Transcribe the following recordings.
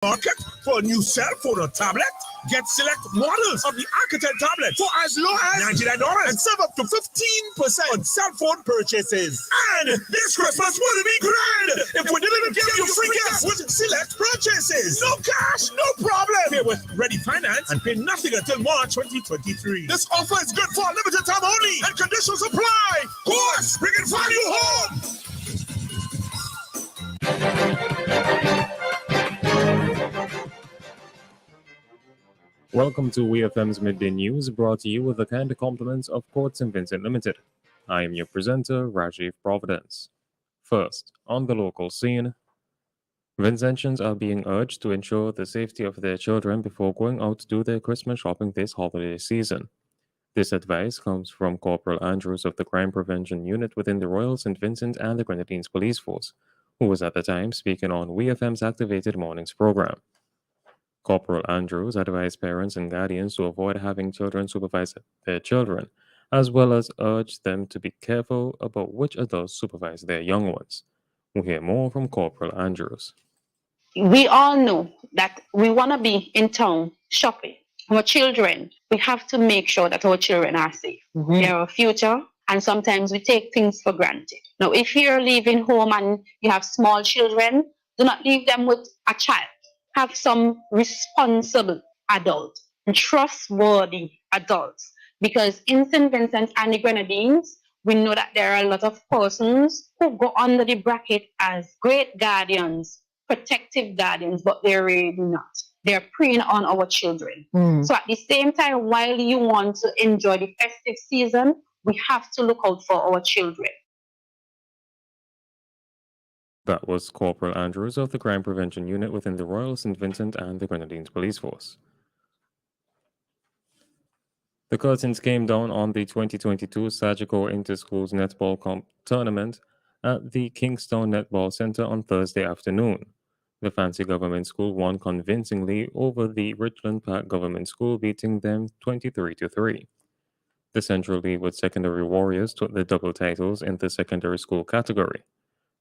Market for a new cell phone or tablet. Get select models of the Architect tablet for as low as $99 and save up to 15% on cell phone purchases. And this Christmas will be grand if we didn't give you free gifts with select purchases. No cash, no problem. Pay with ready finance and pay nothing until March 2023. This offer is good for a limited time only and conditions apply. Course, bringing value home. Welcome to WEFM's Midday News, brought to you with the kind compliments of Court St. Vincent Limited. I am your presenter, Rajiv Providence. First, on the local scene, Vincentians are being urged to ensure the safety of their children before going out to do their Christmas shopping this holiday season. This advice comes from Corporal Andrews of the Crime Prevention Unit within the Royal St. Vincent and the Grenadines Police Force, who was at the time speaking on WEFM's Activated Mornings program. Corporal Andrews advised parents and guardians to avoid having children supervise their children, as well as urged them to be careful about which adults supervise their young ones. We'll hear more from Corporal Andrews. We all know that we want to be in town shopping. Our children, we have to make sure that our children are safe. They're our future, and sometimes we take things for granted. Now, if you're leaving home and you have small children, do not leave them with a child. Have some responsible adult and trustworthy adults, because in St. Vincent and the Grenadines, we know that there are a lot of persons who go under the bracket as great guardians, protective guardians, but they're really not. They're preying on our children. So at the same time, while you want to enjoy the festive season, we have to look out for our children. That was Corporal Andrews of the Crime Prevention Unit within the Royal St. Vincent and the Grenadines Police Force. The curtains came down on the 2022 Sagicor Inter-Schools Netball Tournament at the Kingstown Netball Center on Thursday afternoon. The Fancy Government School won convincingly over the Richland Park Government School, beating them 23-3. The Central Leeward Secondary Warriors took the double titles in the secondary school category.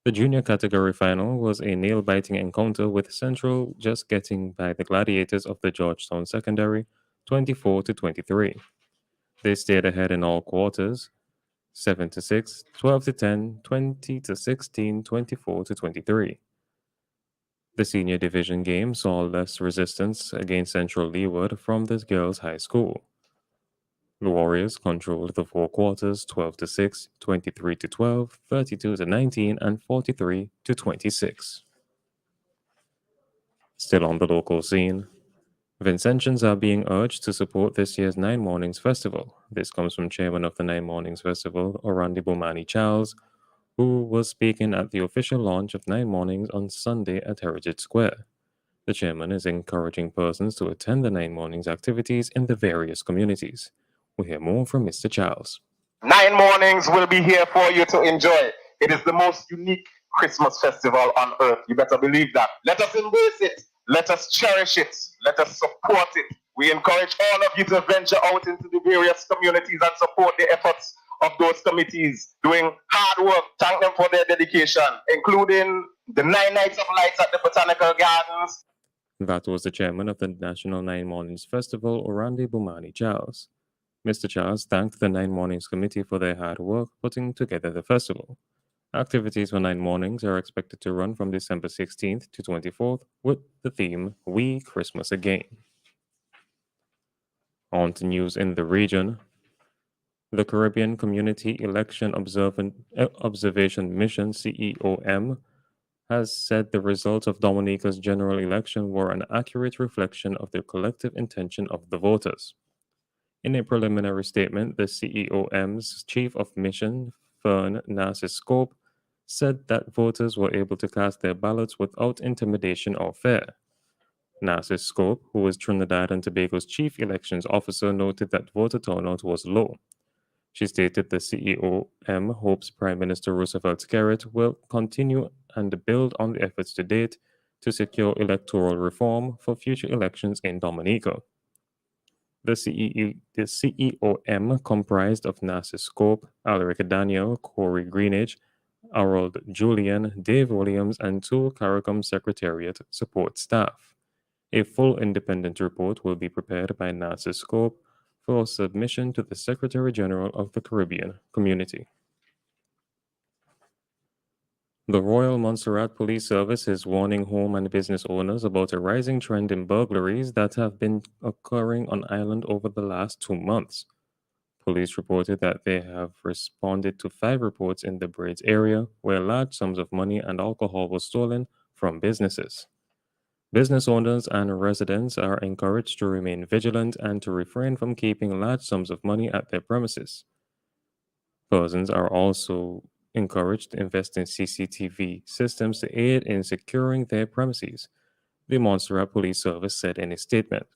The junior category final was a nail-biting encounter, with Central just getting by the Gladiators of the Georgetown Secondary 24-23. They stayed ahead in all quarters, 7-6, 12-10, 20-16, 24-23. The senior division game saw less resistance against Central Leeward from the girls' high school. The Warriors controlled the four quarters 12-6, 23-12, 32-19, and 43-26. Still on the local scene, Vincentians are being urged to support this year's Nine Mornings Festival. This comes from Chairman of the Nine Mornings Festival, Orandi Bomani Charles, who was speaking at the official launch of Nine Mornings on Sunday at Heritage Square. The chairman is encouraging persons to attend the Nine Mornings activities in the various communities. We'll hear more from Mr. Charles. Nine Mornings will be here for you to enjoy. It is the most unique Christmas festival on earth. You better believe that. Let us embrace it. Let us cherish it. Let us support it. We encourage all of you to venture out into the various communities and support the efforts of those committees doing hard work. Thank them for their dedication, including the 9 Nights of Lights at the Botanical Gardens. That was the chairman of the National Nine Mornings Festival, Orandi Bomani Charles. Mr. Charles thanked the Nine Mornings Committee for their hard work putting together the festival. Activities for Nine Mornings are expected to run from December 16th to 24th with the theme We Christmas Again. On to news in the region. The Caribbean Community Election Observation Mission, CEOM, has said the results of Dominica's general election were an accurate reflection of the collective intention of the voters. In a preliminary statement, the CEOM's Chief of Mission, Fern Narcisse-Scope, said that voters were able to cast their ballots without intimidation or fear. Narcisse-Scope, who is Trinidad and Tobago's Chief Elections Officer, noted that voter turnout was low. She stated the CEOM hopes Prime Minister Roosevelt Skerrit will continue and build on the efforts to date to secure electoral reform for future elections in Dominica. The CEOM comprised of Narcisse-Scope, Alaric Daniel, Corey Greenidge, Harold Julian, Dave Williams, and 2 CARICOM Secretariat support staff. A full independent report will be prepared by NASA Scope for submission to the Secretary General of the Caribbean Community. The Royal Montserrat Police Service is warning home and business owners about a rising trend in burglaries that have been occurring on island over the last 2 months. Police reported that they have responded to 5 reports in the Braids area where large sums of money and alcohol were stolen from businesses. Business owners and residents are encouraged to remain vigilant and to refrain from keeping large sums of money at their premises. Persons are also encouraged to invest in CCTV systems to aid in securing their premises, the Montserrat Police Service said in a statement.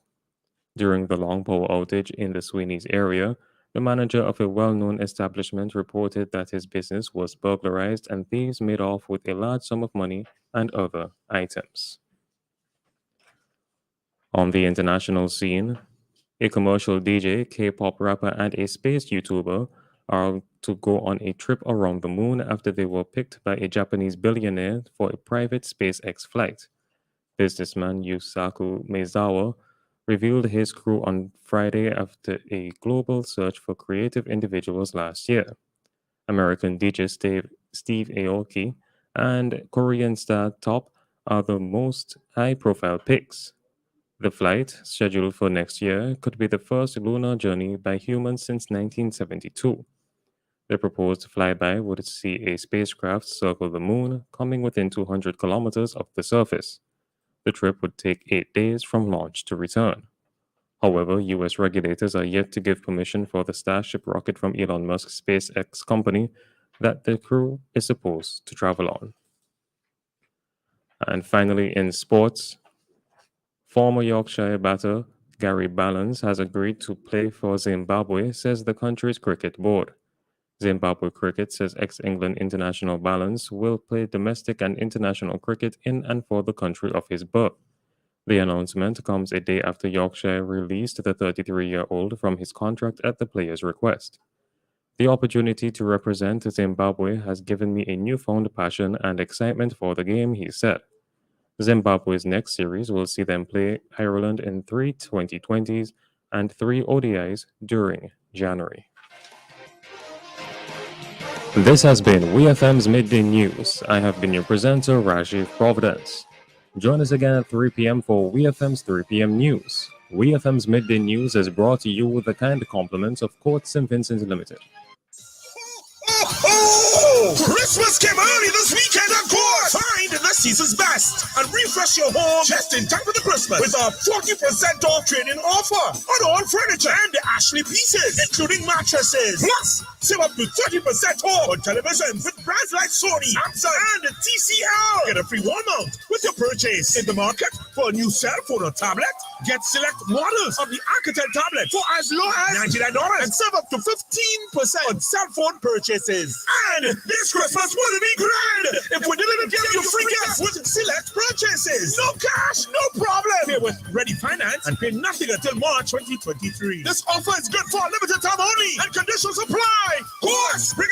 During the long power outage in the Sweeney's area, the manager of a well-known establishment reported that his business was burglarized and thieves made off with a large sum of money and other items. On the international scene, a commercial DJ, K-pop rapper, and a space YouTuber are to go on a trip around the moon after they were picked by a Japanese billionaire for a private SpaceX flight. Businessman Yusaku Maezawa revealed his crew on Friday after a global search for creative individuals last year. American DJ Steve Aoki and Korean star Top are the most high-profile picks. The flight, scheduled for next year, could be the first lunar journey by humans since 1972. The proposed flyby would see a spacecraft circle the moon, coming within 200 kilometers of the surface. The trip would take 8 days from launch to return. However, U.S. regulators are yet to give permission for the Starship rocket from Elon Musk's SpaceX company that the crew is supposed to travel on. And finally, in sports, former Yorkshire batter Gary Ballance has agreed to play for Zimbabwe, says the country's cricket board. Zimbabwe Cricket says ex-England international Ballance will play domestic and international cricket in and for the country of his birth. The announcement comes a day after Yorkshire released the 33-year-old from his contract at the player's request. The opportunity to represent Zimbabwe has given me a newfound passion and excitement for the game, he said. Zimbabwe's next series will see them play Ireland in 3 2020s and 3 ODIs during January. This has been WEFM's Midday News. I have been your presenter, Rajiv Providence. Join us again at 3 p.m. for WEFM's 3 p.m. News. WEFM's Midday News is brought to you with the kind compliments of Court St. Vincent Limited. Christmas came early this weekend at Court. Find the season's best and refresh your home just in time for the Christmas with a 40% off trade-in offer on all furniture and the Ashley pieces, including mattresses. Plus, save up to 30% off on televisions with brands like Sony, Samsung, and TCL. Get a free wall mount with your purchase. In the market for a new cell phone or tablet, get select models of the Alcatel tablet for as low as $99 and save up to 15% on cell phone purchases. And this Christmas will be grand if we didn't give you free gifts with select purchases. No cash, no problem. Pay with ready finance and pay nothing until March 2023. This offer is good for a limited time only and conditions apply. Of course, bring it